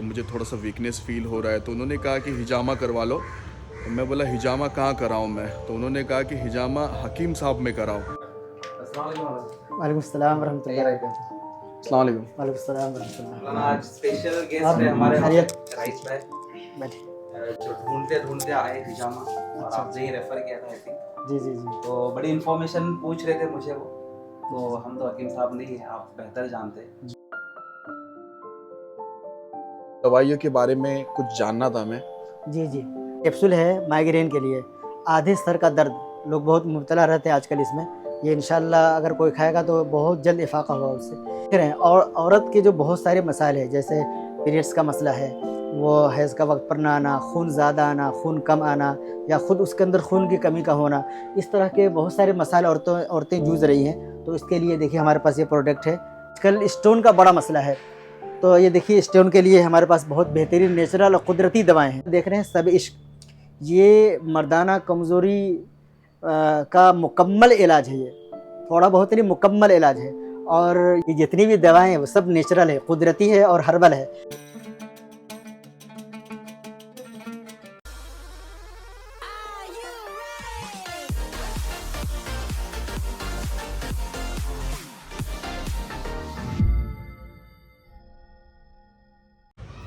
मुझे थोड़ा सा वीकनेस फील हो रहा है, तो उन्होंने कहा कि हिजामा करवा लो। तो मैं बोला हिजामा कहाँ कराऊँ मैं, तो उन्होंने कहा कि हिजामा हकीम साहब में कराओ। वालेकुम सलाम वरहमतुल्लाह वबरकातुहू। अस्सलाम वालेकुम। वालेकुम सलाम वरहमतुल्लाह। आज स्पेशल गेस्ट आप है हमारे खैरियत? राइस भाई, बैठिए। जो ढूंढते ढूंढते आए हिजामा और अच्छा। आपने ही रेफर किया था आई थिंक। जी जी जी। तो बड़ी इन्फॉर्मेशन पूछ रहे थे मुझे वो, तो हम तो हकीम साहब नहीं हैं, आप बेहतर जानते हैं। दवाइयों के बारे में कुछ जानना था मैं। जी जी। कैप्सूल है माइग्रेन के लिए, आधे सर का दर्द, लोग बहुत मुब्तला रहते हैं आजकल इसमें। ये इंशाल्लाह अगर कोई खाएगा तो बहुत जल्द इफाक़ा होगा उससे। फिर है और औरत के जो बहुत सारे मसाइल हैं, जैसे पीरियड्स का मसला है, वो हैज़ का वक्त पर ना आना, खून ज़्यादा आना, खून कम आना, या ख़ुद उसके अंदर खून की कमी का होना, इस तरह के बहुत सारे मसाइल औरतें जूझ रही हैं। तो इसके लिए देखिए हमारे पास ये प्रोडक्ट है। आजकल स्टोन का बड़ा मसला है, तो ये देखिए स्टोन के लिए हमारे पास बहुत बेहतरीन नेचुरल और कुदरती दवाएं हैं। देख रहे हैं सब इश्क, ये मर्दाना कमज़ोरी का मुकम्मल इलाज है। ये थोड़ा बहुत नहीं, मुकम्मल इलाज है। और ये जितनी भी दवाएं हैं वो सब नेचुरल है, कुदरती है और हर्बल है।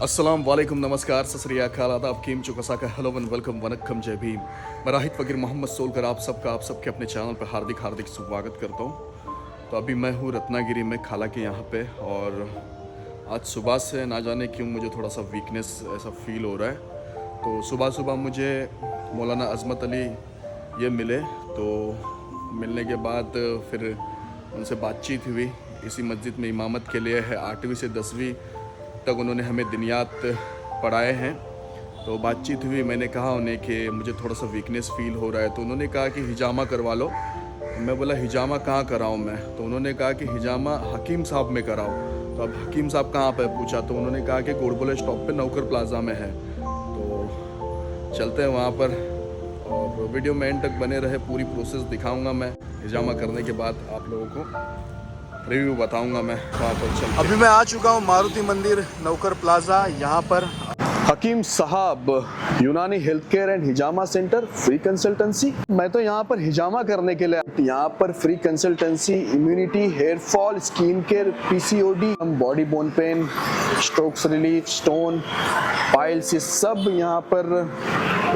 अस्सलाम वालेकुम, नमस्कार, सत श्री अकाल, आदाब, कीम चुकसा का हेलो वन वेलकम, वनक्कम, जय भीम। मैं राहित फ़कीर मोहम्मद सोलकर आप सबके अपने चैनल पर हार्दिक स्वागत करता हूँ। तो अभी मैं हूँ रत्नागिरी में खाला के यहाँ पे, और आज सुबह से ना जाने क्यों मुझे थोड़ा सा वीकनेस ऐसा फील हो रहा है। तो सुबह मुझे मौलाना अज़मत अली ये मिले, तो मिलने के बाद फिर उनसे बातचीत हुई। इसी मस्जिद में इमामत के लिए है, 8वीं से 10वीं तक उन्होंने हमें दिनियात पढ़ाए हैं। तो बातचीत हुई, मैंने कहा उन्हें कि मुझे थोड़ा सा वीकनेस फील हो रहा है, तो उन्होंने कहा कि हिजामा करवा लो। तो मैं बोला हिजामा कहाँ कराऊँ मैं, तो उन्होंने कहा कि हिजामा हकीम साहब में कराओ। तो अब हकीम साहब कहाँ पर पूछा, तो उन्होंने कहा कि गोडबोले स्टॉप पे नौकर प्लाजा में है। तो चलते हैं वहाँ पर, और वीडियो में एंड तक बने रहे, पूरी प्रोसेस दिखाऊँगा मैं। हिजामा करने के बाद आप लोगों को रिव्यू बताऊंगा मैं वहाँ पर चल। अभी मैं आ चुका हूँ मारुति मंदिर नौकर प्लाजा। यहाँ पर हकीम साहब यूनानी health care and hijama centre, free consultancy. मैं तो यहाँ पर हिजामा करने के लिए, यहाँ पर free consultancy, immunity, hair fall, skin care, PCOD, body bone pain, strokes relief, stone, piles, ये सब यहाँ पर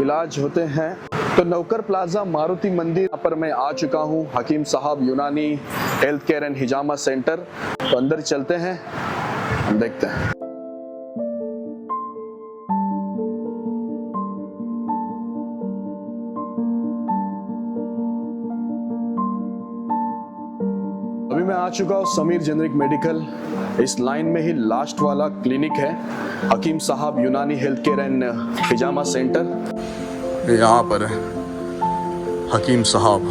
इलाज होते हैं। तो नौकर प्लाजा मारुति मंदिर पर मैं आ चुका हूँ, हकीम साहब यूनानी health care and hijama centre. तो अंदर चलते हैं, देखते हैं। अभी मैं आ चुका हूँ समीर जेनरिक मेडिकल। इस लाइन में ही लास्ट वाला क्लिनिक है, हकीम साहब यूनानी health care and hijama centre. यहाँ पर है हकीम साहब।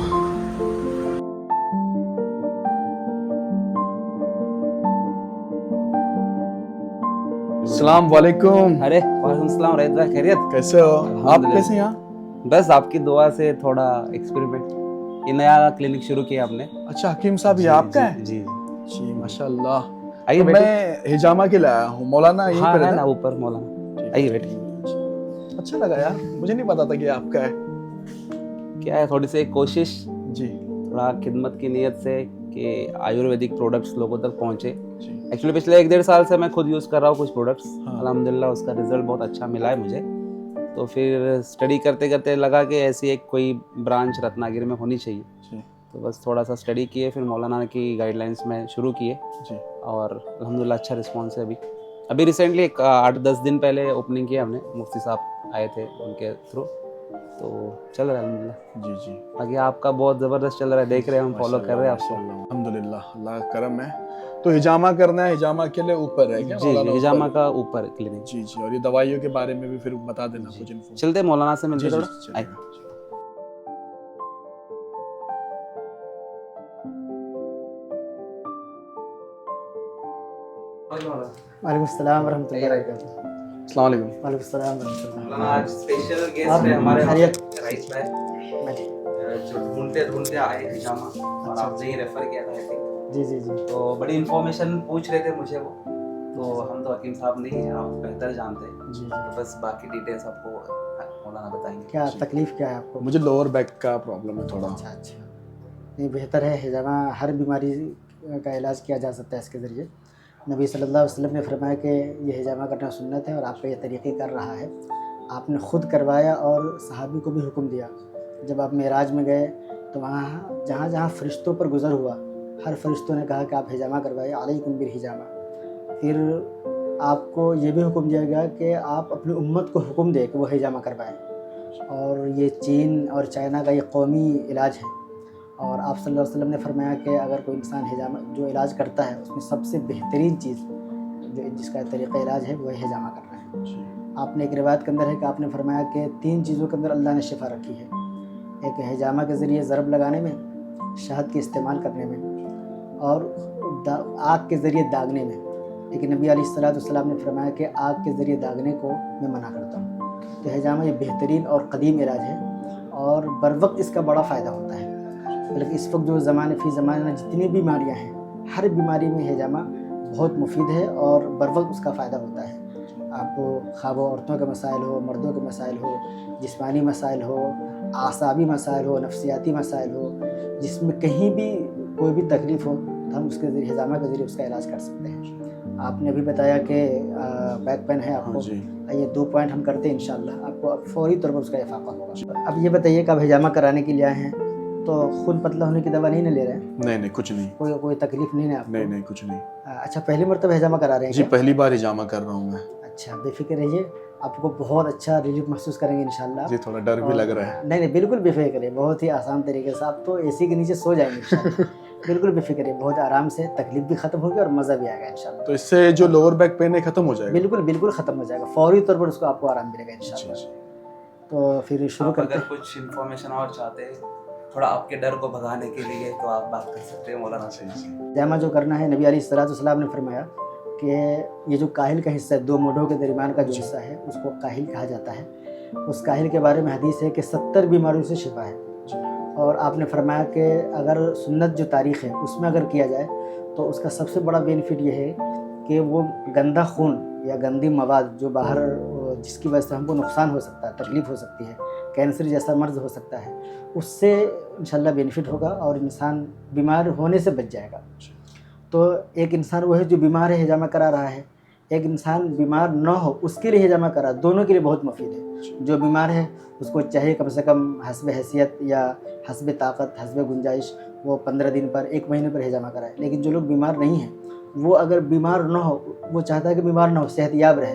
अस्सलाम वालेकुम। अरे वालेकुम सलाम राहित भाई, खैरियत? कैसे हो आप? अल्हम्दुलिल्लाह। कैसे यहाँ? बस आपकी दुआ से थोड़ा एक्सपेरिमेंट, ये नया क्लिनिक शुरू किया आपने। अच्छा, हकीम साहब ये आपका है? जी जी माशाल्लाह। आइए तो बैठिए। मैं हिजामा के लिए आया हूँ, मौलाना यहीं हाँ पर है है ना ना? ऊपर मौलाना, आइए बैठिए। अच्छा लगा यार, मुझे नहीं पता था कि आपका है। क्या है, थोड़ी सी एक कोशिश, जी थोड़ा खिदमत की नीयत से कि आयुर्वेदिक प्रोडक्ट्स लोगों तक पहुँचे। जी। एक्चुअली पिछले 1-1.5 साल से मैं खुद यूज़ कर रहा हूँ कुछ प्रोडक्ट्स। हाँ। अल्हम्दुलिल्लाह उसका रिजल्ट बहुत अच्छा मिला है मुझे। तो फिर स्टडी करते करते लगा कि ऐसी एक कोई ब्रांच रत्नागिरी में होनी चाहिए। जी तो बस थोड़ा सा स्टडी किए, फिर मौलाना की गाइडलाइंस में शुरू किए, जी। और अल्हम्दुलिल्लाह अच्छा रिस्पॉन्स है। अभी रिसेंटली एक 8-10 दिन पहले ओपनिंग किया हमने, मुफ्ती साहब आए थे उनके थ्रू, तो चल रहा है अल्हम्दुलिल्लाह। जी जी। बाकी आपका बहुत ज़बरदस्त चल रहा है, देख रहे हैं हम, फॉलो कर रहे हैं आपको। अल्हम्दुलिल्लाह, अल्लाह का करम है। तो हिजामा करना है, हिजामा के लिए ऊपर है क्या जी मौलाना? जी, हिजामा ऊपर? का ऊपर क्लिनिक। जी जी। और ये दवाइयों के बारे में भी फिर बता देना कुछ इन्फो। चलते हैं मौलाना से मिलते जी जी, थोड़ा। चलिएगा। आइए। वालेकुम सलाम वरहमतुल्लाह वबरकातुहू। अस्सलाम वालेकुम। वालेकुम सलाम वरहमतुल्लाह। आज स्पेशल आप गेस्ट है हमारे खैरियत? राइस भाई, बैठिए। जो ढूंढते ढूंढते आए हिजामा और अच्छा। आपने ही रेफर किया था आई थिंक। जी जी जी। तो बड़ी इन्फॉर्मेशन पूछ रहे थे मुझे वो, तो हम तो हकीम साहब नहीं हैं, आप बेहतर जानते हैं। जी जी। तो बस बाकी डिटेल्स आपको मौलाना बताएंगे। क्या तकलीफ़ क्या है आपको? मुझे लोअर बैक का प्रॉब्लम है थोड़ा। अच्छा अच्छा। नहीं, बेहतर है हिजामा, हर बीमारी का इलाज किया जा सकता है इसके ज़रिए। नबी सल्लल्लाहु अलैहि वसल्लम ने फरमाया कि ये हिजामा करना सुन्नत है और आपका ये तरीक़े कर रहा है। आपने ख़ुद करवाया और सहाबी को भी हुक्म दिया। जब आप मेराज में गए तो वहाँ जहाँ-जहाँ फ़रिश्तों पर गुज़र हुआ, हर फ़रिश्तों ने कहा कि आप हिजामा करवाइए, अलैकुम बिल हिजामा। फिर आपको ये भी हुक्म दिया गया कि आप अपनी उम्मत को हुक्म दें कि वो हिजामा करवाएँ। और ये चीन और चाइना का ये कौमी इलाज है। और आप सल्लल्लाहु अलैहि वसल्लम ने फरमाया कि अगर कोई इंसान हिजामा जो इलाज करता है उसमें सबसे बेहतरीन चीज़ जो जिसका तरीक़ा इलाज है वो है हिजामा करना है। आपने एक रिवायत के अंदर है कि आपने फरमाया कि 3 चीज़ों के अंदर अल्लाह ने शिफ़ा रखी है। एक हिजामा के ज़रिए ज़रब लगाने में, शहद के इस्तेमाल करने में और आग के ज़रिए दागने में। लेकिन नबी अलैहिस्सलातु वस्सलाम ने फरमाया कि आग के ज़रिए दागने को मैं मना करता हूँ। तो हिजामा ये बेहतरीन और क़दीम इलाज है और बर वक़्त इसका बड़ा फ़ायदा होता है। बल्कि इस वक्त जो ज़माने में जितनी बीमारियां हैं, हर बीमारी में हिजामा बहुत मुफीद है और बर वक्त उसका फ़ायदा होता है। आपको खा वो औरतों के मसाइल हो, मर्दों के मसाइल हो, जिस्मानी मसाइल हो, आसाबी मसाइल हो, नफ्सियाती मसाइल हो, जिसमें कहीं भी कोई भी तकलीफ़ हो तो हम उसके ज़रिए हिजामा के ज़रिए उसका इलाज कर सकते हैं। आपने अभी बताया कि बैक पेन है आपको। ये 2 पॉइंट हम करते हैं इंशाअल्लाह, आपको अब फ़ौरी तौर पर उसका इफ़ाक़ा होगा। अब ये बताइए कि आप हिजामा कराने के लिए आए हैं तो खून पतला होने की दवा नहीं ना ले रहे हैं? नहीं नहीं, कुछ नहीं। कोई तकलीफ नहीं है आपको? नहीं नहीं, कुछ नहीं। अच्छा, पहली मर्तबा हिजामा करा रहे हैं जी, क्या? पहली बार हिजामा कर रहा हूँ मैं। अच्छा, बेफ़िक्र रहिए, आपको बहुत अच्छा रिलीफ़ महसूस करेंगे इंशाअल्लाह। जी, थोड़ा डर भी लग रहा है। नहीं नहीं, बिल्कुल बेफ़िक्र रहिए, बहुत ही आसान तरीके से आप तो एसी के नीचे सो जाएंगे इंशाअल्लाह। बिल्कुल बेफ़िक्र रहिए, बहुत आराम से, तकलीफ भी ख़त्म होगी और मज़ा भी आएगा इंशाअल्लाह। तो इससे जो लोअर बैक पेन है ख़त्म हो जाएगा? बिल्कुल बिल्कुल ख़त्म हो जाएगा, फ़ौरी तौर पर उसको आपको आराम मिलेगा जी इंशाअल्लाह। जी। तो फिर शुरू आप करते अगर हैं। कुछ इन्फॉर्मेशन और चाहते हैं, थोड़ा आपके डर को भगाने के लिए, तो आप बात कर सकते हैं मौलाना से। हिजामा जो करना है, नबी अलैहिस्सलाम ने फरमाया कि ये जो काहिल का हिस्सा है, 2 मोढ़ों के दरमियान का जो हिस्सा है उसको काहिल कहा जाता है। उस काहिल के बारे में हदीस है कि 70 बीमारियों से शिफा है। और आपने फरमाया कि अगर सुन्नत जो तारीख़ है उसमें अगर किया जाए तो उसका सबसे बड़ा बेनिफिट ये है कि वो गंदा खून या गंदी मवाद जो बाहर जिसकी वजह से हमको नुकसान हो सकता है, तकलीफ़ हो सकती है, कैंसर जैसा मर्ज़ हो सकता है, उससे इंशाल्लाह बेनिफिट होगा और इंसान बीमार होने से बच जाएगा। तो एक इंसान वो है जो बीमार है हिजामा करा रहा है, एक इंसान बीमार न हो उसके लिए हिजामा करा, दोनों के लिए बहुत मुफीद है। जो बीमार है उसको चाहिए कम से कम हस्ब हैसियत या हस्ब ताकत, हस्ब गुंजाइश वो 15 दिन पर, 1 महीने पर हिजामा कराए। लेकिन जो लोग बीमार नहीं हैं वो अगर बीमार न हो, वो चाहता है कि बीमार न हो, सेहतयाब रहे,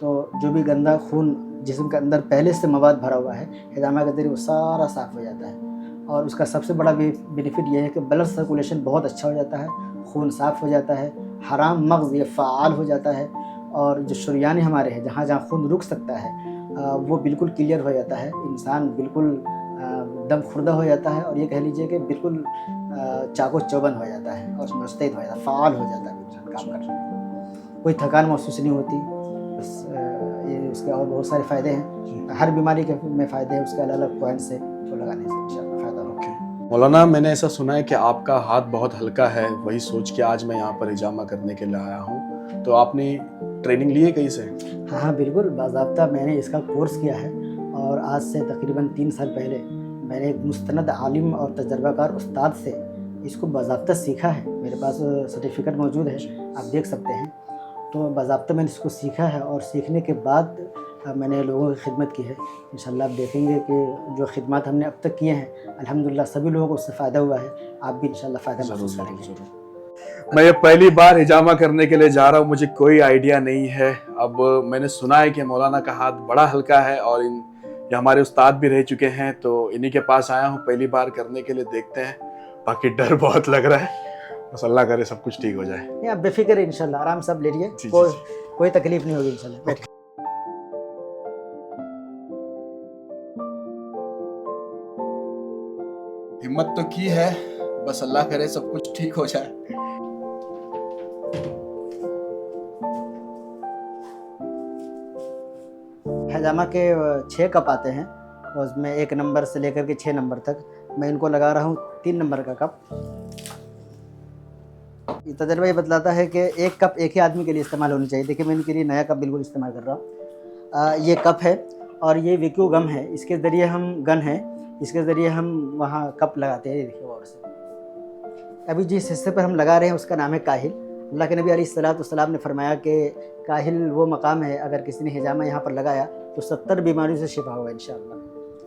तो जो भी गंदा खून जिस्म के अंदर पहले से मवाद भरा हुआ है, हिजामा के ज़रिए वो सारा साफ़ हो जाता है। और उसका सबसे बड़ा बेनिफिट ये है कि ब्लड सर्कुलेशन बहुत अच्छा हो जाता है, खून साफ़ हो जाता है, हराम मग़ज़ ये फ़ाल हो जाता है और जो शरियाने हमारे हैं जहाँ जहाँ खून रुक सकता है वो बिल्कुल क्लियर हो जाता है। इंसान बिल्कुल दम खुर्दा हो जाता है और ये कह लीजिए कि बिल्कुल चाको चौबंद हो जाता है और मुस्तैद हो जाता है, फ़ाल हो जाता है इंसान काम करने में। कोई थकान महसूस नहीं होती। बस ये उसके और बहुत सारे फ़ायदे हैं। हर बीमारी के में फ़ायदे हैं, उसके अलग-अलग पॉइंट्स हैं जो लगाने से इंशाअल्लाह फ़ायदा होगा। मौलाना, मैंने ऐसा सुना है कि आपका हाथ बहुत हल्का है, वही सोच के आज मैं यहाँ पर हिजामा करने के लिए आया हूँ। तो आपने ट्रेनिंग ली है कहीं से? हाँ हाँ, बिल्कुल बाज़ाब्ता मैंने इसका कोर्स किया है और आज से तकरीबन 3 साल पहले मैंने एक मुस्तनद आलिम और तजर्बाकार उस्ताद से इसको बाज़ाब्ता सीखा है। मेरे पास सर्टिफिकेट मौजूद है, आप देख सकते हैं। तो बाज़ाब्ता मैंने इसको सीखा है और सीखने के बाद मैंने लोगों की खिदमत की है। इंशाअल्लाह आप देखेंगे कि जो खिदमत हमने अब तक किए हैं अल्हम्दुलिल्लाह सभी लोगों को उससे फ़ायदा हुआ है। आप भी इंशाअल्लाह फ़ायदा महसूस करेंगे। मैं ये पहली बार हिजामा करने के लिए जा रहा हूँ, मुझे कोई आइडिया नहीं है। अब मैंने सुना है कि मौलाना का हाथ बड़ा हल्का है और ये हमारे उस्ताद भी रह चुके हैं, तो इन्हीं के पास आया हूँ पहली बार करने के लिए। देखते हैं, बाकी डर बहुत लग रहा है, बस अल्लाह करे सब कुछ ठीक हो जाए। नहीं, आप बेफिक्र है इंशाल्लाह, आराम से आप लेटिए, जी, कोई तकलीफ नहीं होगी इंशाल्लाह। बैठिए। हिम्मत तो की है, बस अल्लाह करे सब कुछ ठीक हो जाए। हिजामा के 6 कप आते हैं और उसमें 1 नंबर से लेकर के 6 नंबर तक मैं इनको लगा रहा हूँ 3 नंबर का कप। ये तजर्बा ये बतलाता है कि एक कप एक ही आदमी के लिए इस्तेमाल होनी चाहिए। देखिए मैं इनके लिए नया कप बिल्कुल इस्तेमाल कर रहा हूँ। ये कप है और ये विक्यू गम है, इसके ज़रिए हम गन है, इसके ज़रिए हम वहाँ कप लगाते हैं। ये देखिए और से अभी जिस हिस्से पर हम लगा रहे हैं उसका नाम है काहिल। अल्लाह के नबी अलैहिस्सलाम ने फरमाया कि काहिल वो मकाम है, अगर किसी ने हिजामा यहाँ पर लगाया तो 70 बीमारियों से शिफा होगा इंशाअल्लाह।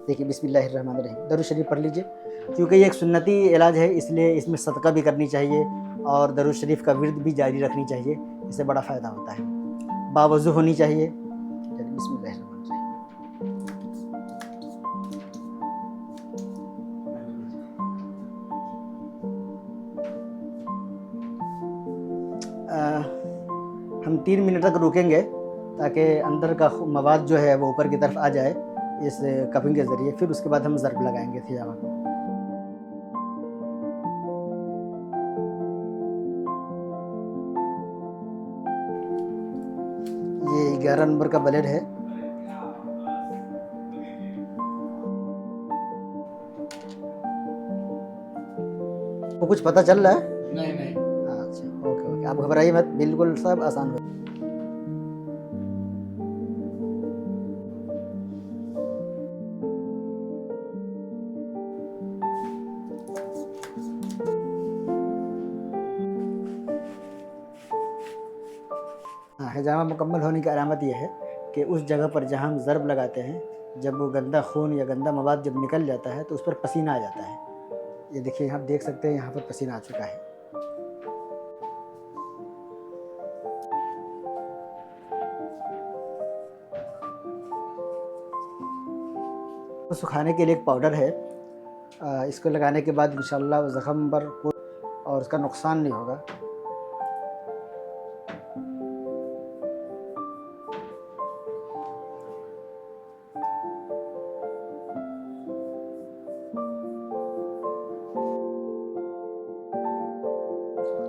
देखिए बिस्मिल्लाहिर्रहमानिर्रहीम, दरूद शरीफ पढ़ लीजिए। क्योंकि ये एक सुन्नती इलाज है, इसलिए इसमें सदका भी करनी चाहिए और दरूद शरीफ का विर्द भी जारी रखनी चाहिए, इससे बड़ा फ़ायदा होता है। बावज़ू होनी चाहिए। चलिए बिस्मिल्लाहिर्रहमानिर्रहीम। हम 3 मिनट तक रुकेंगे ताकि अंदर का मवाद जो है वो ऊपर की तरफ आ जाए इस कपिंग के ज़रिए, फिर उसके बाद हम ज़र्ब लगाएंगे हिजामा को। ये 11 नंबर का ब्लेड है। वो कुछ पता चल रहा है? नहीं अच्छा ओके, आप घबराइए मत, बिल्कुल सब आसान है। हाँ, हिजामा मुकम्मल होने की अलामत यह है कि उस जगह पर जहाँ हम ज़र्ब लगाते हैं, जब वो गंदा खून या गंदा मवाद जब निकल जाता है तो उस पर पसीना आ जाता है। ये देखिए आप देख सकते हैं यहाँ पर पसीना आ चुका है। तो सुखाने के लिए एक पाउडर है, इसको लगाने के बाद इंशाअल्लाह वो ज़ख़म पर और उसका नुकसान नहीं होगा।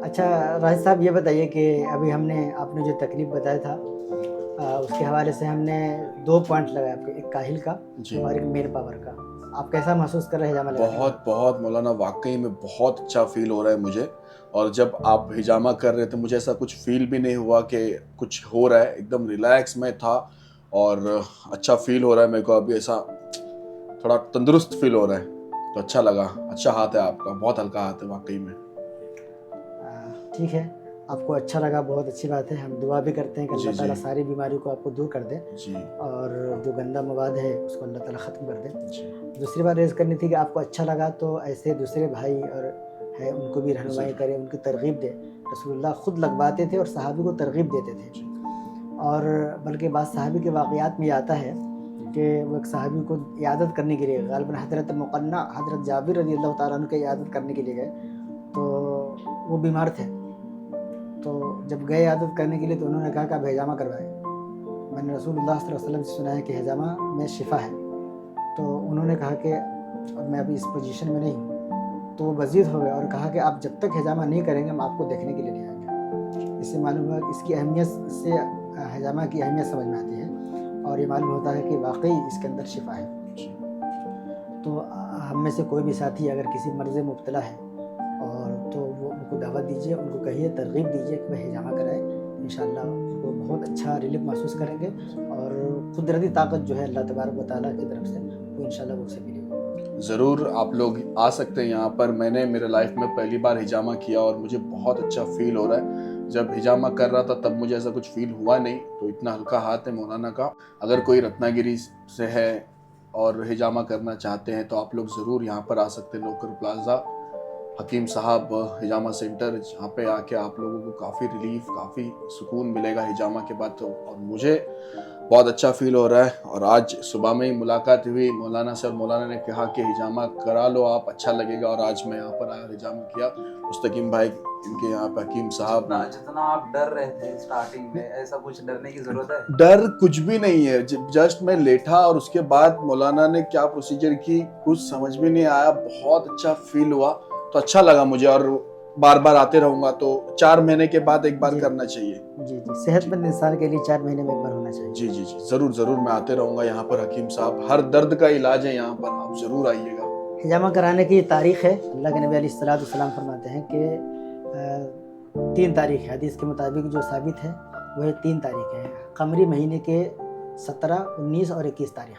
अच्छा राहिद साहब, ये बताइए कि अभी आपने जो तकलीफ बताया था उसके हवाले से हमने 2 पॉइंट लगाए आपके, एक काहिल का जी। और एक मेन पावर का। आप कैसा महसूस कर रहे हैं हिजामा लगाने के बाद? बहुत मौलाना, वाकई में बहुत अच्छा फील हो रहा है मुझे। और जब आप हिजामा कर रहे थे मुझे ऐसा कुछ फील भी नहीं हुआ कि कुछ हो रहा है, एकदम रिलैक्स में था और अच्छा फील हो रहा है मेरे को। अभी ऐसा थोड़ा तंदुरुस्त फील हो रहा है, तो अच्छा लगा। अच्छा हाथ है आपका, बहुत हल्का हाथ है वाकई में। ठीक है, आपको अच्छा लगा, बहुत अच्छी बात है। हम दुआ भी करते हैं कि जी, अल्लाह ताला जी। सारी बीमारियों को आपको दूर कर दे जी और जो गंदा मवाद है उसको अल्लाह ताला ख़त्म कर दे। जी दूसरी बात रेज़ करनी थी कि आपको अच्छा लगा तो ऐसे दूसरे भाई और है उनको भी रहनुमाई करें, उनकी तरग़ीब दें। रसूलुल्लाह ख़ुद लगवाते थे और सहाबी को तरग़ीब देते थे। और बल्कि बाद सहाबी के वाक़यात में आता है कि वो एक सहाबी को इयादत करने के लिए, ग़ालिबन हज़रत मुक़न्ना हज़रत जाबिर रज़ियल्लाहु ताला अन्हु की इयादत करने के लिए गए, तो वो बीमार थे। तो जब गए इयादत करने के लिए तो उन्होंने कहा कि आप हिजामा करवाएं। मैंने रसूलुल्लाह सल्लल्लाहु अलैहि वसल्लम से सुना है कि हिजामा में शिफा है। तो उन्होंने कहा कि अब मैं अभी इस पोजीशन में नहीं हूँ। तो वो वज़ीद हो गए और कहा कि आप जब तक हिजामा नहीं करेंगे हम आपको देखने के लिए नहीं आएंगे। इससे मालूम हुआ कि इसकी अहमियत, इससे हिजामा की अहमियत समझ में आती है और ये मालूम होता है कि वाकई इसके अंदर शिफा है। तो हम में से कोई भी साथी अगर किसी मर्ज़ में मुब्तला है और तो वो उनको दावत दीजिए, उनको कहिए, तरग़ीब दीजिए कि वह हिजामा कराए। इंशाअल्लाह वो बहुत अच्छा रिलीफ महसूस करेंगे और कुदरती ताकत जो है अल्लाह तबारक व तआला की तरफ से वो इंशाअल्लाह वो उसे मिलेगी। ज़रूर आप लोग आ सकते हैं यहाँ पर। मैंने मेरे लाइफ में पहली बार हिजामा किया और मुझे बहुत अच्छा फील हो रहा है। जब हिजामा कर रहा था तब मुझे ऐसा कुछ फील हुआ नहीं, तो इतना हल्का हाथ है मौलाना का। अगर कोई रत्नागिरी से है और हिजामा करना चाहते हैं तो आप लोग ज़रूर यहाँ पर आ सकते हैं। नौकर प्लाजा हकीम साहब हिजामा सेंटर, जहाँ पे आके आप लोगों को काफ़ी रिलीफ, काफ़ी सुकून मिलेगा हिजामा के बाद। तो और मुझे बहुत अच्छा फील हो रहा है। और आज सुबह में ही मुलाकात हुई मौलाना से और मौलाना ने कहा कि हिजामा करा लो आप, अच्छा लगेगा। और आज मैं यहाँ पर आया, हिजामा किया। मुस्तकीम भाई इनके यहाँ पे हकीम साहब। जितना आप डर रहे थे स्टार्टिंग में, ऐसा कुछ डरने की जरूरत है? डर कुछ भी नहीं है। जस्ट मैं लेटा और उसके बाद मौलाना ने क्या प्रोसीजर की कुछ समझ में नहीं आया, बहुत अच्छा फील हुआ। तो अच्छा लगा मुझे और बार बार आते रहूंगा, तो 4 महीने के बाद एक बार जी। करना चाहिए। जी जी, सेहतमंद इंसान के लिए 4 महीने में एक बार होना चाहिए। जी जी जी, जरूर जरूर मैं आते रहूंगा यहाँ पर। हकीम साहब, हर दर्द का इलाज है यहाँ पर, आप जरूर आइएगा। हिजामा कराने की तारीख है, अल्लाह के नबी अलैहिस्सलाम फरमाते हैं कि 3 तारीख है, हदीस के मुताबिक जो साबित है वो है 3 तारीख है, कमरी महीने के 17, 19 और 21 तारीख।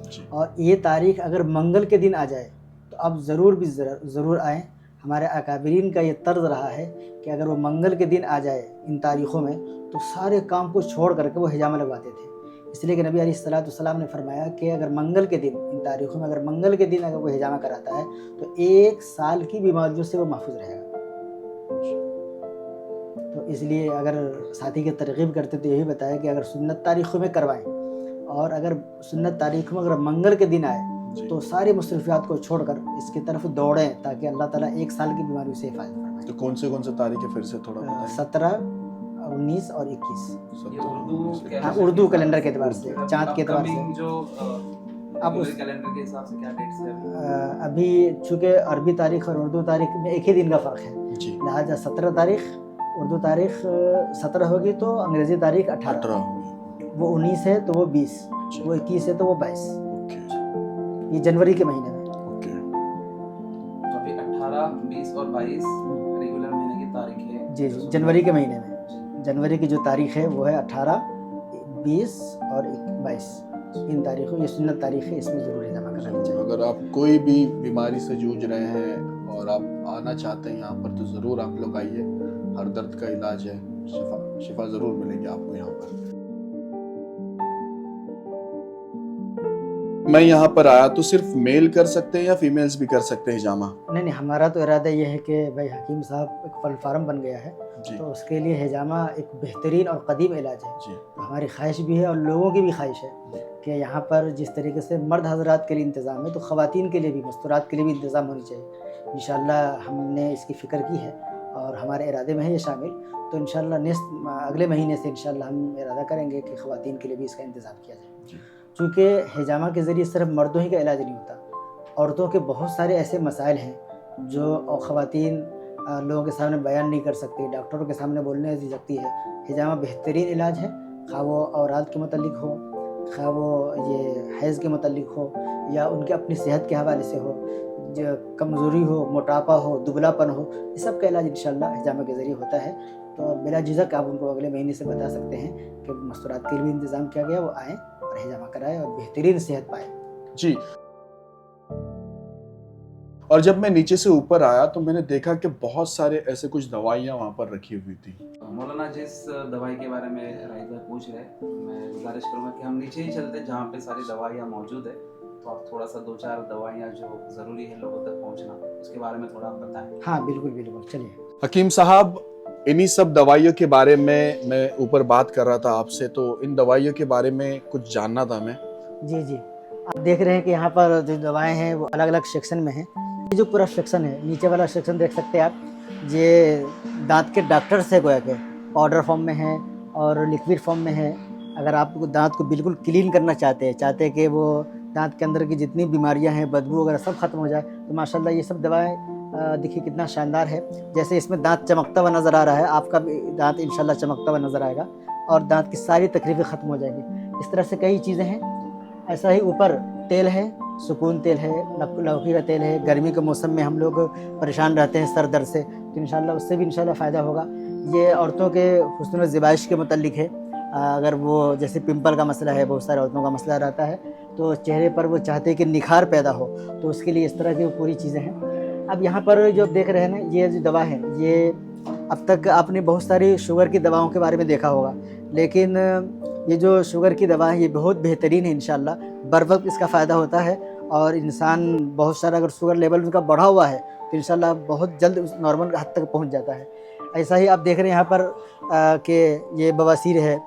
जी। और ये तारीख अगर मंगल के दिन आ जाए तो आप ज़रूर आएँ। हमारे अकाबरीन का ये तर्ज रहा है कि अगर वो मंगल के दिन आ जाए इन तारीख़ों में तो सारे काम को छोड़ करके वो हिजामा लगवाते थे। इसलिए कि नबी अलैहिस्सलाम ने फरमाया कि अगर मंगल के दिन, इन तारीख़ों में अगर मंगल के दिन अगर वो हिजामा कराता है तो 1 साल की बीमारियों से वो महफूज रहेगा। तो इसलिए अगर साथी की तरगीब करते तो यही बताया कि अगर सुन्नत तारीख़ों में करवाएं, और अगर सुन्नत तारीख़ में अगर मंगल के दिन आए तो सारी मुसरफियात को छोड़कर इसकी तरफ दौड़ें, ताकि अल्लाह ताला 1 साल की बीमारियों से हिफाजत फरमाए। तो कौन से तारीख है, फिर से थोड़ा बताइए। 17, 19 और 21। हाँ, 17, उर्दू कैलेंडर के एतबार से, चाँद के एतबार से। जो अब उस कैलेंडर के हिसाब से क्या डेट्स है? अभी चूँकि अरबी तारीख़ और उर्दू तारीख़ में एक ही दिन का फ़र्क है, जी। लिहाजा 17 तारीख़ उर्दू तारीख़ 17 होगी तो अंग्रेज़ी तारीख़ 18, वो 19 है तो वो 20, वो 21 है तो वो 22। ये जनवरी के महीने में। ओके। तो अभी 18, 20 और 22 रेगुलर महीने की तारीख है। जी जी, जनवरी के महीने में। जनवरी की जो तारीख़ है वो है 18, 20 और 22। इन तारीखों, ये सुन्नत तारीख़ है, इसमें ज़रूर हिजामा करानी चाहिए। अगर आप कोई भी बीमारी से जूझ रहे हैं और आप आना चाहते हैं यहाँ पर, तो ज़रूर आप लोग आइए। हर दर्द का इलाज है, शिफा ज़रूर मिलेगी आपको यहाँ पर। मैं यहाँ पर आया तो सिर्फ मेल कर सकते हैं या फीमेल्स भी कर सकते हैं हिजामा? नहीं, हमारा तो इरादा ये है कि भाई हकीम साहब एक प्लेटफार्म बन गया है, जी तो उसके लिए हिजामा एक बेहतरीन और कदीम इलाज है। जी तो हमारी ख्वाहिश भी है और लोगों की भी ख्वाहिश है कि यहाँ पर जिस तरीके से मर्द हजरात के लिए इंतज़ाम है तो ख़वातीन के लिए भी, मस्तूरात के लिए भी इंतज़ाम होनी चाहिए। इंशाअल्लाह हमने इसकी फ़िक्र की है और हमारे इरादे में है ये शामिल। तो इंशाअल्लाह अगले महीने से इंशाअल्लाह हम इरादा करेंगे कि ख़वातीन के लिए भी इसका इंतज़ाम किया जाए। चूँकि हिजामा के ज़रिए सिर्फ मर्दों ही का इलाज नहीं होता, औरतों के बहुत सारे ऐसे मसाइल हैं जो ख़वातीन लोगों के सामने बयान नहीं कर सकती, डॉक्टरों के सामने बोलने नहीं सकती है। हिजामा बेहतरीन इलाज है, खा वो औरात के मतलब हो, खा वो ये हैज़ के मतलब हो, या उनके अपनी सेहत के हवाले से हो, जो कमज़ोरी हो, मोटापा हो, दुबलापन हो, इस सब का इलाज इंशाअल्लाह हिजामा के ज़रिए होता है। तो बिला झिझक आप उनको अगले महीने से बता सकते हैं कि मस्तूरात के लिए भी इंतज़ाम किया गया, वो आएँ और हिजामा कराएं और बेहतरीन सेहत पाएँ। जी। और जब मैं नीचे से ऊपर आया तो मैंने देखा कि बहुत सारे ऐसे कुछ दवाइयाँ वहाँ पर रखी हुई थी। मौलाना, जिस दवाई के बारे में राहिद भाई पूछ रहे हैं, मैं गुजारिश करूँगा कि हम नीचे ही चलते जहाँ पे सारी दवाइयाँ मौजूद है। तो आप थोड़ा सा 2-4 दवाइयाँ जो ज़रूरी है लोगों तक पहुँचना, उसके बारे में थोड़ा आप बताएं। हाँ बिल्कुल बिल्कुल, चलिए। हकीम साहब, इन्हीं सब दवाइयों के बारे में मैं ऊपर बात कर रहा था आपसे, तो इन दवाइयों के बारे में कुछ जानना था मैं। जी जी, आप देख रहे हैं कि यहाँ पर जो दवाएं हैं वो अलग अलग सेक्शन में हैं। ये जो पूरा सेक्शन है, नीचे वाला सेक्शन देख सकते हैं आप, ये दांत के डॉक्टर से गोया के पाउडर फॉर्म में है और लिक्विड फॉर्म में है। अगर आप दांत को बिल्कुल क्लीन करना चाहते हैं कि वो दांत के अंदर की जितनी बीमारियां हैं, बदबू वगैरह सब खत्म हो जाए, तो माशाल्लाह ये सब दवाएं देखिए कितना शानदार है। जैसे इसमें दांत चमकता हुआ नज़र आ रहा है, आपका भी दांत इंशाल्लाह चमकता हुआ नज़र आएगा और दांत की सारी तकलीफ़ें ख़त्म हो जाएंगी। इस तरह से कई चीज़ें हैं। ऐसा ही ऊपर तेल है, सुकून तेल है, लौकी का तेल है। गर्मी के मौसम में हम लोग परेशान रहते हैं सर दर्द से, तो इंशाल्लाह उससे भी इंशाल्लाह फ़ायदा होगा। ये औरतों के हुस्न ज़िबाइश के मुतल्लिक है। अगर वो जैसे पिंपल का मसला है, बहुत सारे औरतों का मसला रहता है, तो चेहरे पर वो चाहते हैं कि निखार पैदा हो, तो उसके लिए इस तरह की पूरी चीज़ें हैं। अब यहाँ पर जो देख रहे हैं ना, ये जो दवा है, ये अब तक आपने बहुत सारी शुगर की दवाओं के बारे में देखा होगा, लेकिन ये जो शुगर की दवा है ये बहुत बेहतरीन है। इंशाल्लाह बर वक्त इसका फ़ायदा होता है और इंसान बहुत सारा अगर शुगर लेवल उसका बढ़ा हुआ है तो इंशाल्लाह बहुत जल्द उस नॉर्मल हद तक पहुंच जाता है। ऐसा ही आप देख रहे हैं यहाँ पर कि ये बवासीर है,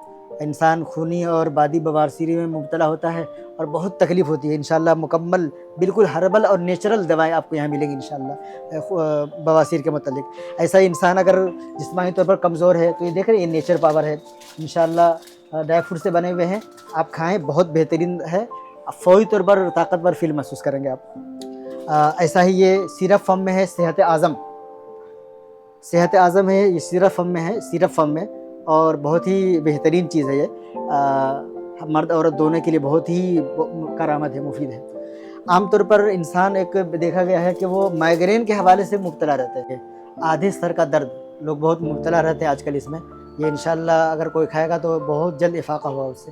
इंसान खूनी और बादी बवासीर में मुब्तला होता है और बहुत तकलीफ़ होती है। इंशाल्लाह मुकम्मल बिल्कुल हर्बल और नेचुरल दवाएं आपको यहाँ मिलेंगी इंशाल्लाह बवासीर के मतलब। ऐसा ही इंसान अगर जिस्मानी तौर पर कमज़ोर है तो ये देख रहे हैं, ये नेचर पावर है इंशाल्लाह, ड्राई फ्रूट से बने हुए हैं, आप खाएँ, बहुत बेहतरीन है। फ़ौरी तौर पर ताकतवर फील महसूस करेंगे आप। ऐसा ही ये सिरप फॉर्म में है, सेहत आज़म, सेहत आज़म है, ये सिरप फम में है, सिरप फम में, और बहुत ही बेहतरीन चीज़ है ये। मर्द औरत दोनों के लिए बहुत ही करामत है, मुफीद है। आमतौर पर इंसान एक देखा गया है कि वो माइग्रेन के हवाले से मुब्तला रहते हैं, आधे सर का दर्द, लोग बहुत मुब्तला रहते हैं आजकल इसमें। ये इंशाल्लाह अगर कोई खाएगा तो बहुत जल्द इफाक़ा हुआ उससे।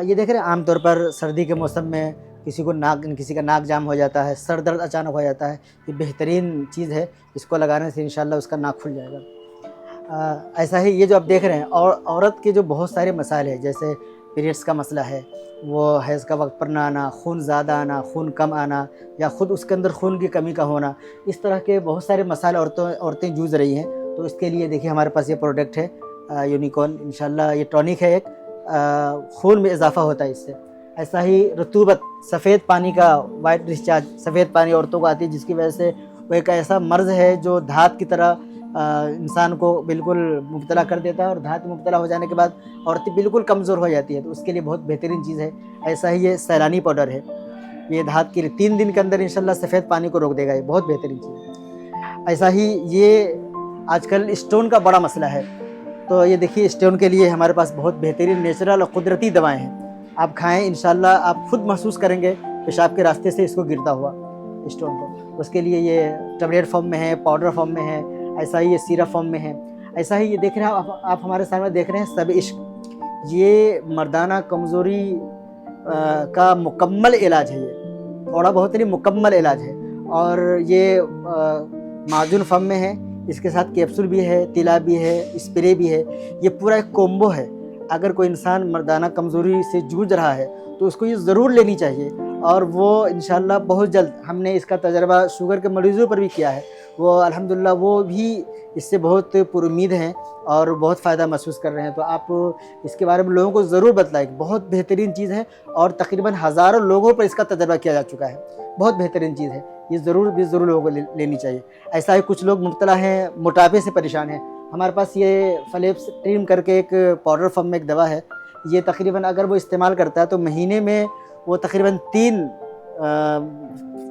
ये देख रहे हैं आमतौर पर सर्दी के मौसम में किसी का नाक जाम हो जाता है, सर दर्द अचानक हो जाता है, ये बेहतरीन चीज़ है, इसको लगाने से इंशाल्लाह उसका नाक खुल जाएगा। ऐसा ही ये जो आप देख रहे हैं, और औरत के जो बहुत सारे मसाइल हैं, जैसे पीरियड्स का मसला है, वो हैज़ का वक्त पर ना आना, खून ज़्यादा आना, खून कम आना, या ख़ुद उसके अंदर खून की कमी का होना, इस तरह के बहुत सारे मसाइल औरतें जूझ रही हैं। तो इसके लिए देखिए हमारे पास ये प्रोडक्ट है यूनिकॉर्न, इंशाल्लाह ये टॉनिक है एक, खून में इजाफ़ा होता है इससे। ऐसा ही रतूबत, सफ़ेद पानी का वाइट डिस्चार्ज, सफ़ेद पानी औरतों को आती है, जिसकी वजह से वो एक ऐसा मर्ज़ है जो धात की तरह इंसान को बिल्कुल मुब्तला कर देता है, और धात में मुब्तला हो जाने के बाद औरतें बिल्कुल कमज़ोर हो जाती है। तो उसके लिए बहुत बेहतरीन चीज़ है। ऐसा ही ये सैलानी पाउडर है, ये धात के लिए 3 दिन के अंदर इंशाल्लाह सफ़ेद पानी को रोक देगा, ये बहुत बेहतरीन चीज़ है। ऐसा ही ये आजकल स्टोन का बड़ा मसला है, तो ये देखिए स्टोन के लिए हमारे पास बहुत बेहतरीन नेचुरल और कुदरती दवाएँ हैं। आप खाएँ, इंशाल्लाह आप खुद महसूस करेंगे पेशाब के रास्ते से इसको गिरता हुआ स्टोन को। उसके लिए ये टैबलेट फॉर्म में है, पाउडर फॉर्म में है, ऐसा ही ये सिरप फॉर्म में है। ऐसा ही ये देख रहे हैं आप हमारे सामने देख रहे हैं सब इश्क, ये मर्दाना कमज़ोरी का मुकम्मल इलाज है। ये थोड़ा बहुत नहीं, मुकम्मल इलाज है। और ये माजून फॉर्म में है, इसके साथ कैप्सूल भी है, तिला भी है, स्प्रे भी है, ये पूरा एक कोम्बो है। अगर कोई इंसान मर्दाना कमज़ोरी से जूझ रहा है तो उसको ये ज़रूर लेनी चाहिए, और वो इंशाल्लाह बहुत जल्द, हमने इसका तजर्बा शुगर के मरीज़ों पर भी किया है, वो अल्हम्दुलिल्लाह वो भी इससे बहुत पुरुमीद हैं और बहुत फ़ायदा महसूस कर रहे हैं। तो आप इसके बारे में लोगों को ज़रूर बताएं, बहुत बेहतरीन चीज़ है, और तकरीबन हज़ारों लोगों पर इसका तजर्बा किया जा चुका है। बहुत बेहतरीन चीज़ है, ये ज़रूर लोगों को लेनी चाहिए। ऐसा ही कुछ लोग मुब्तला हैं, मोटापे से परेशान हैं, हमारे पास ये फ्लेप्स ट्रीम करके एक पाउडर फॉर्म में एक दवा है। ये तकरीबन अगर वो इस्तेमाल करता है तो महीने में वो तकरीबन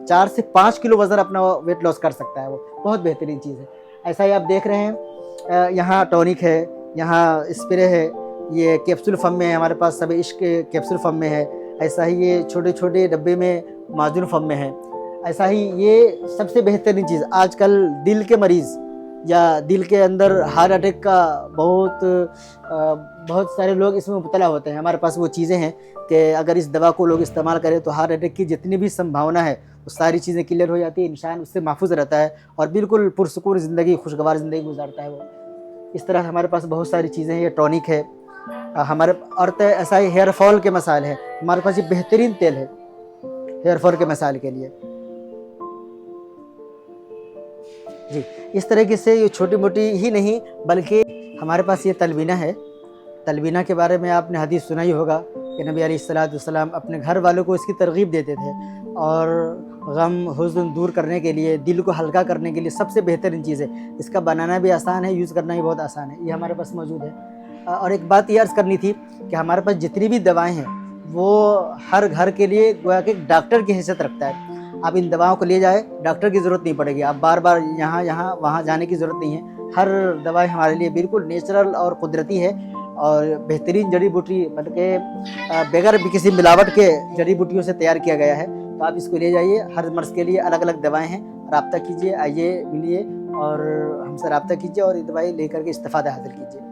4 से 5 किलो वज़न अपना वेट लॉस कर सकता है। वो बहुत बेहतरीन चीज़ है। ऐसा ही आप देख रहे हैं यहाँ टॉनिक है, यहाँ स्प्रे है, ये कैप्सूल फॉर्म में है, हमारे पास सब इश्क कैप्सूल फॉर्म में है। ऐसा ही ये छोटे छोटे डब्बे में माजून फॉर्म में है। ऐसा ही ये सबसे बेहतरीन चीज़, आजकल दिल के मरीज़ या दिल के अंदर हार्ट अटैक का बहुत सारे लोग इसमें मुब्तला होते हैं। हमारे पास वो चीज़ें हैं कि अगर इस दवा को लोग इस्तेमाल करें तो हार्ट अटैक की जितनी भी संभावना है वो सारी चीज़ें क्लियर हो जाती है, इंसान उससे महफूज रहता है और बिल्कुल पुरसुकून ज़िंदगी, खुशगवार ज़िंदगी गुजारता है वो। इस तरह हमारे पास बहुत सारी चीज़ें हैं। ये टॉनिक है हमारे, और ऐसा ही हेयर फॉल के मसाइल है, हमारे पास ये बेहतरीन तेल है हेयर फॉल के मसाइल के लिए जी। इस तरीके से ये छोटी मोटी ही नहीं बल्कि हमारे पास ये तलबीना है। तलबीना के बारे में आपने हदीस सुना ही होगा कि नबी अलैहिस्सलाम अपने घर वालों को इसकी तरगीब देते थे, और गम हुज़्न दूर करने के लिए, दिल को हल्का करने के लिए सबसे बेहतरीन चीज़ है। इसका बनाना भी आसान है, यूज़ करना भी बहुत आसान है। ये हमारे पास मौजूद है। और एक बात ये अर्ज़ करनी थी कि हमारे पास जितनी भी दवाएँ हैं वो हर घर के लिए गोया कि एक डॉक्टर की हैसियत रखता है। आप इन दवाओं को ले जाए, डॉक्टर की ज़रूरत नहीं पड़ेगी, आप बार बार यहाँ वहाँ जाने की ज़रूरत नहीं है। हर दवाई हमारे लिए बिल्कुल नेचुरल और कुदरती है, और बेहतरीन जड़ी बूटी बल्कि बगैर किसी मिलावट के जड़ी बूटियों से तैयार किया गया है। तो आप इसको ले जाइए, हर मर्ज़ के लिए अलग अलग दवाएँ हैं। रब्ता कीजिए, आइए मिलिए और हमसे रब्ता कीजिए और ये दवाई लेकर के इस्तेफ़ादा हासिल कीजिए।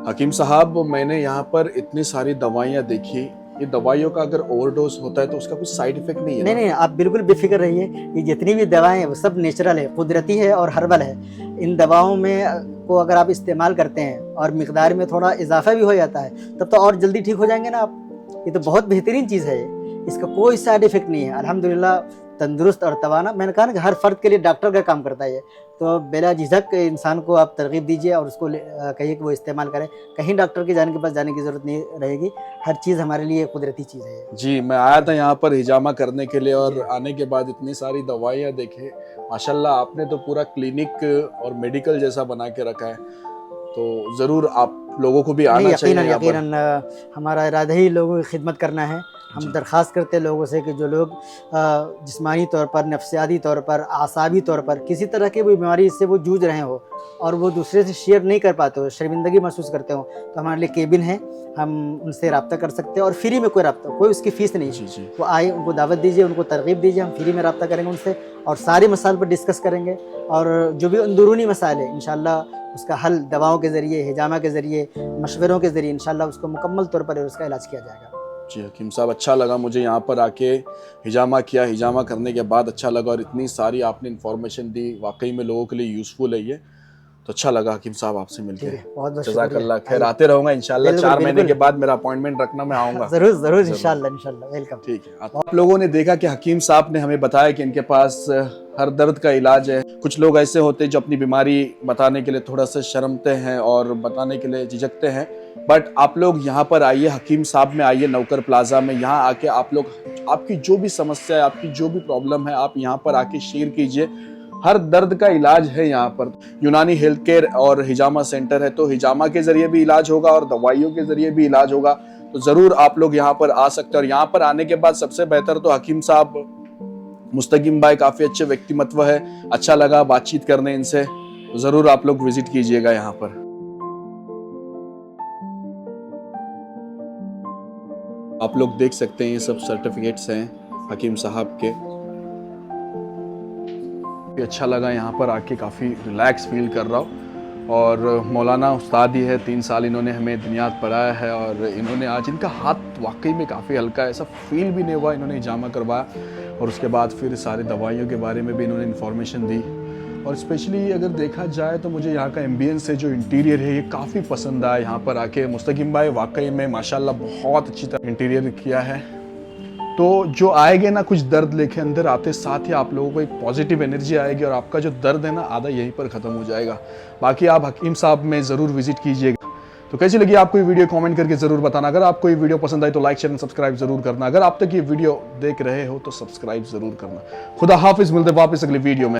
हकीम साहब, मैंने यहाँ पर इतनी सारी दवाइयाँ देखी, ये दवाइयों का अगर ओवरडोज होता है तो उसका कुछ साइड इफेक्ट नहीं है? नहीं, आप बिल्कुल बेफिक्र रहिए। ये जितनी भी दवाएं हैं वो सब नेचुरल है, कुदरती है और हर्बल है। इन दवाओं में को अगर आप इस्तेमाल करते हैं और मिकदार में थोड़ा इजाफा भी हो जाता है तब तो और जल्दी ठीक हो जाएंगे ना आप। ये तो बहुत बेहतरीन चीज़ है, इसका कोई साइड इफेक्ट नहीं है। अल्हम्दुलिल्लाह तंदुरुस्त और तवाना, मैंने कहा ना कि हर फ़र्द के लिए डॉक्टर का काम करता है ये। तो बिला झिझक इंसान को आप तरगीब दीजिए और उसको कहिए कि वो इस्तेमाल करें। कहीं डॉक्टर के जाने के पास जाने की ज़रूरत नहीं रहेगी, हर चीज़ हमारे लिए कुदरती चीज़ है। जी, मैं आया था यहाँ पर हिजामा करने के लिए, और आने के बाद इतनी सारी दवाइयाँ देखे, माशाल्लाह आपने तो पूरा क्लिनिक और मेडिकल जैसा बना के रखा है। तो ज़रूर आप लोगों को भी आना चाहिए। यकीनन हमारा इरादा ही लोगों की खिदमत करना है। हम दरख्वास्त करते हैं लोगों से कि जो लोग जिस्मानी तौर पर, नफ्सियाती तौर पर, आसाबी तौर पर किसी तरह की भी बीमारी से वो जूझ रहे हो और वो दूसरे से शेयर नहीं कर पाते हो, शर्मिंदगी महसूस करते हो, तो हमारे लिए केबिन है, हम उनसे रब्ता कर सकते हैं और फ्री में कोई रब्ता, कोई उसकी फ़ीस नहीं जी है। जी वो आए, उनको दावत दीजिए, उनको तरगीब दीजिए, हम फ्री में रब्ता करेंगे उनसे और सारे मसाइल पर डिस्कस करेंगे और जो भी अंदरूनी मसाइल है इंशाअल्लाह उसका हल दवाओं के ज़रिए, हिजामा के ज़रिए, मशवरों के ज़रिए इंशाअल्लाह उसको मुकम्मल तौर पर उसका इलाज किया जाएगा। जी हकीम साहब, अच्छा लगा मुझे यहाँ पर आके हिजामा किया। हिजामा करने के बाद अच्छा लगा और इतनी सारी आपने इन्फॉर्मेशन दी, वाकई में लोगों के लिए यूज़फुल है ये। तो अच्छा लगा हकीम साहब आपसे मिलके। ठीक है, बहुत बहुत जज़ाकल्लाह शुक्रिया। खैर, आते रहूँगा इंशाल्लाह। बिल्कुल, 4 महीने बिल्कुल। के बाद मेरा अपॉइंटमेंट रखना, मैं आऊँगा। ज़रूर ज़रूर इंशाअल्लाह इंशाअल्लाह, वेलकम। ठीक है। आप लोगों ने देखा कि हकीम साहब ने हमें बताया कि इनके पास हर दर्द का इलाज है। कुछ लोग ऐसे होते हैं जो अपनी बीमारी बताने के लिए थोड़ा सा शर्मते हैं और बताने के लिए झिझकते हैं, बट आप लोग यहाँ पर आइए, हकीम साहब में आइए, नौकर प्लाजा में। यहाँ आके आप लोग, आपकी जो भी समस्या है, आपकी जो भी प्रॉब्लम है, आप यहाँ पर आके शेयर कीजिए। हर दर्द का इलाज है यहाँ पर। यूनानी हेल्थ केयर और हिजामा सेंटर है, तो हिजामा के जरिए भी इलाज होगा और दवाइयों के जरिए भी इलाज होगा। तो ज़रूर आप लोग यहाँ पर आ सकते हैं। और यहाँ पर आने के बाद सबसे बेहतर तो हकीम साहब मुस्तकीम भाई काफ़ी अच्छे व्यक्तिमत्व है, अच्छा लगा बातचीत करने इनसे। तो ज़रूर आप लोग विजिट कीजिएगा यहाँ पर। आप लोग देख सकते हैं ये सब सर्टिफिकेट्स हैं हकीम साहब के। अच्छा लगा यहाँ पर आके, काफ़ी रिलैक्स फील कर रहा हूँ। और मौलाना उस्ताद ही है, 3 साल इन्होंने हमें दुनियात पढ़ाया है और इन्होंने आज, इनका हाथ वाकई में काफ़ी हल्का है, ऐसा फील भी नहीं हुआ। इन्होंने हिजामा करवाया और उसके बाद फिर सारी दवाइयों के बारे में भी इन्होंने इन्फॉर्मेशन दी। और स्पेशली अगर देखा जाए तो मुझे यहाँ का एम्बियंस है, जो इंटीरियर है, ये काफ़ी पसंद आया यहाँ पर आके। मुस्तकीम भाई वाकई में माशाल्लाह बहुत अच्छी तरह इंटीरियर किया है। तो जो आएंगे ना कुछ दर्द लेके, अंदर आते साथ ही आप लोगों को एक पॉजिटिव एनर्जी आएगी और आपका जो दर्द है ना आधा यहीं पर ख़त्म हो जाएगा। बाकी आप हकीम साहब में ज़रूर विजिट कीजिएगा। तो कैसी लगी आपको ये वीडियो, कमेंट करके ज़रूर बताना। अगर आपको ये वीडियो पसंद आई तो लाइक, शेयर, सब्सक्राइब ज़रूर करना। अगर आप तक ये वीडियो देख रहे हो तो सब्सक्राइब ज़रूर करना। खुदा हाफिज़, मिलते वापस अगले वीडियो में।